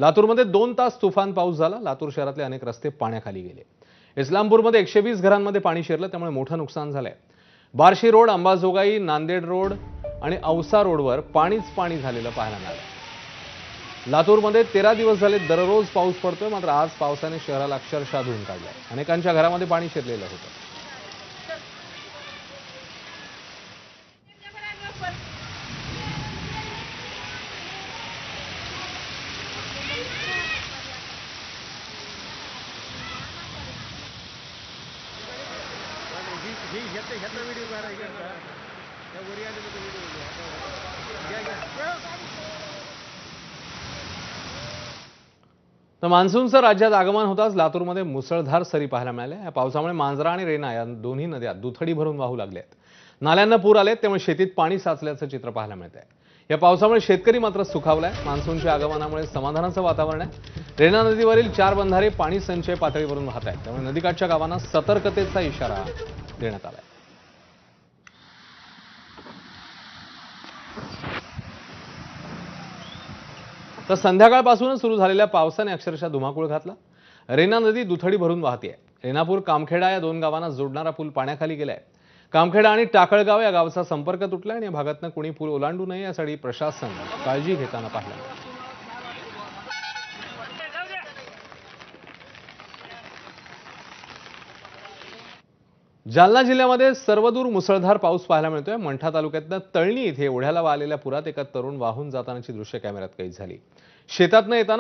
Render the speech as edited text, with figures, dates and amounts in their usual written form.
लातूरमध्ये 2 तास तुफान पाऊस झाला। लातूर शहरातले अनेक रस्ते पाण्याखाली गेले। इस्लामपूरमध्ये 120 घरांमध्ये पाणी शिरलं, त्यामुळे मोठं नुकसान झालंय। बार्शी रोड, अंबाजोगाई, नांदेड रोड आणि औसा रोडवर पाणीच पाणी झालेलं पाहायला मिळालं। लातूरमध्ये 13 दिवस झाले दररोज पाऊस पडतोय, मात्र आज पावसाने शहराला अक्षरशः धुवून काढलंय। अनेकांच्या घरामध्ये पाणी शिरलेलं होतं। तर मान्सूनचं राज्यात आगमन होताच लातूरमध्ये मुसळधार सरी पाहायला मिळाल्या। या पावसामुळे मांजरा आणि रेणा या दोन्ही नद्या दुथडी भरून वाहू लागल्या आहेत। नाल्यांना पूर आलेत, त्यामुळे शेतीत पाणी साचल्याचं चित्र पाहायला मिळतंय। या पावसामुळे शेतकरी मात्र सुखावलाय। मान्सूनच्या आगमनामुळे समाधानाचं वातावरण आहे। रेणा नदीवरील 4 बंधारे पाणी संचय पातळीवरून वाहत आहेत, त्यामुळे नदीकाठच्या गावांना सतर्कतेचा इशारा देण्यात आलाय। तर संध्याकाळपासूनच सुरू झालेल्या पावसाने अक्षरशः धुमाकूळ घातला। रेणा नदी दुथडी भरून वाहते। रेणापूर कामखेडा या 2 गावांना जोडणारा पूल पाण्याखाली गेलाय। कामखेडा आणि टाकळगाव या गावाचा संपर्क तुटलाय आणि या भागातनं कुणी पूल ओलांडू नये यासाठी प्रशासन काळजी घेताना पाहिलं। जालना जिल्ह्यामध्ये सर्वदूर मुसळधार पाऊस पाहायला मिळतोय। मंठा तालुक्यातल्या तळणी इथे ओढ्याला आलेल्या पुरात एका तरुण वाहून जातानाची दृश्य कॅमेऱ्यात कैद झाली। शेतातनं येताना